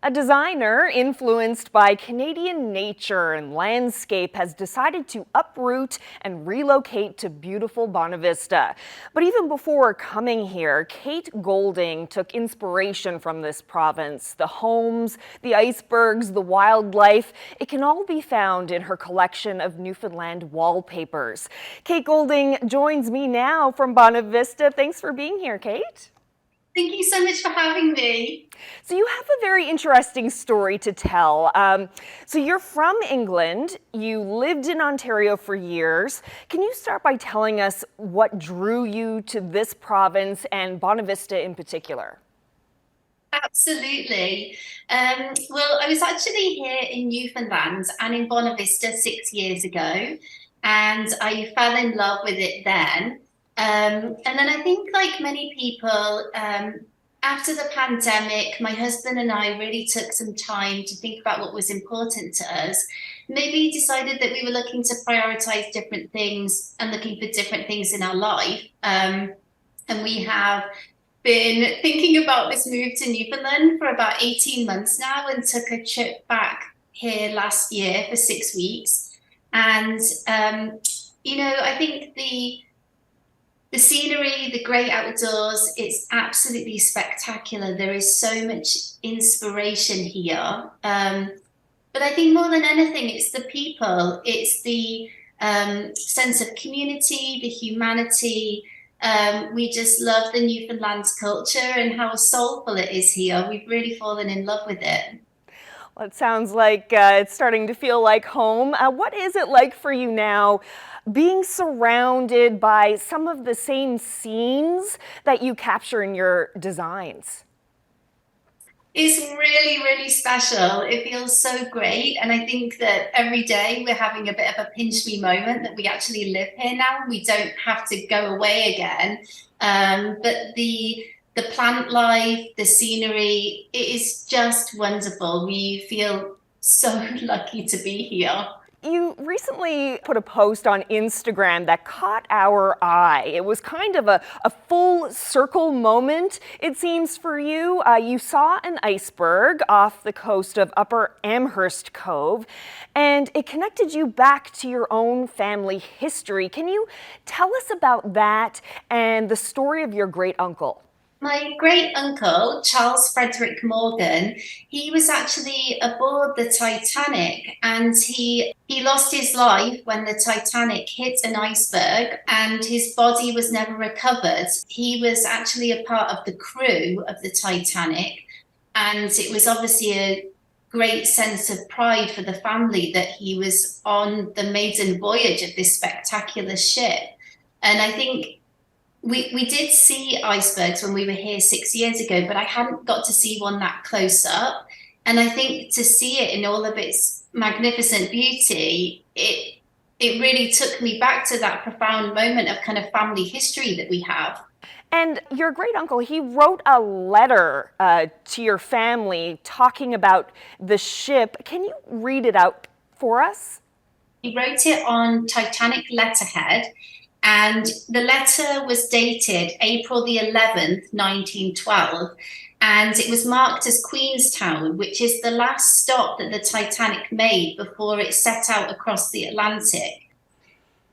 A designer influenced by Canadian nature and landscape has decided to uproot and relocate to beautiful Bonavista. But even before coming here, Kate Golding took inspiration from this province. The homes, the icebergs, the wildlife, it can all be found in her collection of Newfoundland wallpapers. Kate Golding joins me now from Bonavista. Thanks for being here, Kate. Thank you so much for having me. So you have a very interesting story to tell. So you're from England. You lived in Ontario for years. Can you start by telling us what drew you to this province and Bonavista in particular? Absolutely. Well, I was actually here in Newfoundland and in Bonavista 6 years ago, and I fell in love with it then. And then I think, like many people, after the pandemic, my husband and I really took some time to think about what was important to us. Maybe decided that we were looking to prioritize different things and looking for different things in our life. And we have been thinking about this move to Newfoundland for about 18 months now and took a trip back here last year for 6 weeks. And, I think the scenery, the great outdoors, it's absolutely spectacular. There is so much inspiration here. But I think more than anything, it's the people, it's the sense of community, the humanity. We just love the Newfoundland culture and how soulful it is here. We've really fallen in love with it. Well, it sounds like it's starting to feel like home. What is it like for you now, being surrounded by some of the same scenes that you capture in your designs? It's really, really special. It feels so great. And I think that every day we're having a bit of a pinch me moment that we actually live here now. We don't have to go away again. But the plant life, the scenery, it is just wonderful. We feel so lucky to be here. You recently put a post on Instagram that caught our eye. It was kind of a full circle moment, it seems, for you. You saw an iceberg off the coast of Upper Amherst Cove, and it connected you back to your own family history. Can you tell us about that and the story of your great uncle? My great uncle, Charles Frederick Morgan, he was actually aboard the Titanic, and he lost his life when the Titanic hit an iceberg and his body was never recovered. He was actually a part of the crew of the Titanic, and it was obviously a great sense of pride for the family that he was on the maiden voyage of this spectacular ship. And I think we did see icebergs when we were here 6 years ago, but I hadn't got to see one that close up. And I think to see it in all of its magnificent beauty, it really took me back to that profound moment of kind of family history that we have. And your great uncle, he wrote a letter to your family talking about the ship. Can you read it out for us? He wrote it on Titanic letterhead, and the letter was dated April the 11th, 1912, and it was marked as Queenstown, which is the last stop that the Titanic made before it set out across the Atlantic.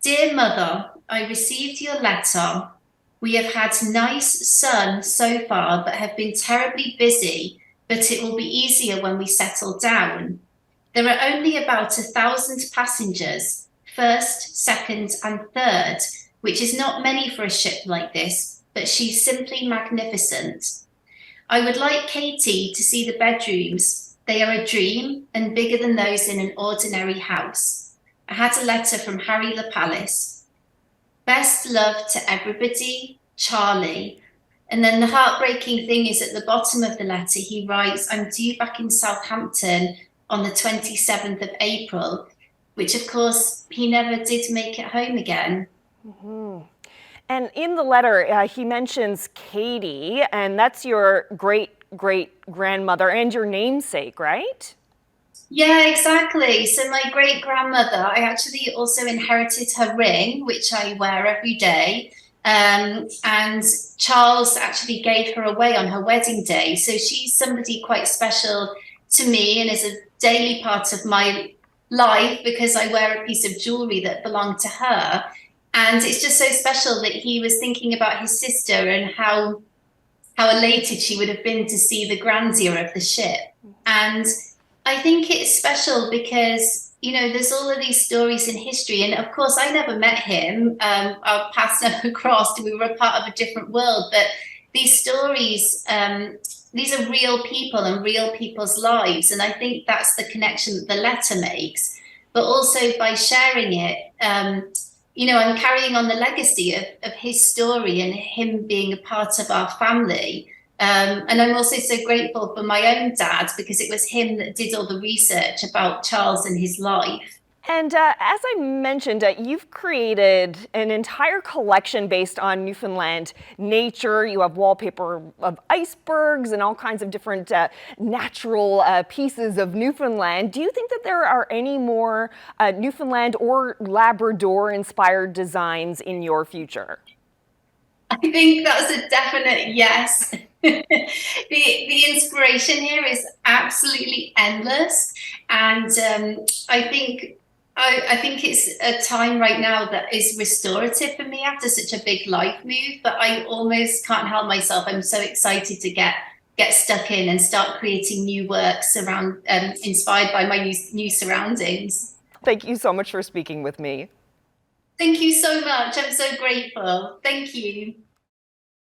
Dear Mother, I received your letter. We have had nice sun so far, but have been terribly busy, but it will be easier when we settle down. There are only about 1,000 passengers, first, second, and third, which is not many for a ship like this, but she's simply magnificent. I would like Katie to see the bedrooms. They are a dream and bigger than those in an ordinary house. I had a letter from Harry LaPalace. Best love to everybody, Charlie. And then the heartbreaking thing is at the bottom of the letter, he writes, I'm due back in Southampton on the 27th of April, which of course he never did make it home again. Mm-hmm. And in the letter, he mentions Katie, and that's your great-great-grandmother and your namesake, right? Yeah, exactly. So my great grandmother, I actually also inherited her ring, which I wear every day. And Charles actually gave her away on her wedding day. So she's somebody quite special to me and is a daily part of my life because I wear a piece of jewelry that belonged to her. And it's just so special that he was thinking about his sister and how elated she would have been to see the grandeur of the ship. And I think it's special because, you know, there's all of these stories in history. And of course, I never met him. Our paths never crossed. We were a part of a different world. But these stories, these are real people and real people's lives. And I think that's the connection that the letter makes. But also by sharing it, you know, I'm carrying on the legacy of his story and him being a part of our family. And I'm also so grateful for my own dad because it was him that did all the research about Charles and his life. And as I mentioned, you've created an entire collection based on Newfoundland nature. You have wallpaper of icebergs and all kinds of different natural pieces of Newfoundland. Do you think that there are any more Newfoundland or Labrador inspired designs in your future? I think that's a definite yes. The inspiration here is absolutely endless, and I think it's a time right now that is restorative for me after such a big life move. But I almost can't help myself. I'm so excited to get stuck in and start creating new works around, inspired by my new surroundings. Thank you so much for speaking with me. Thank you so much. I'm so grateful. Thank you.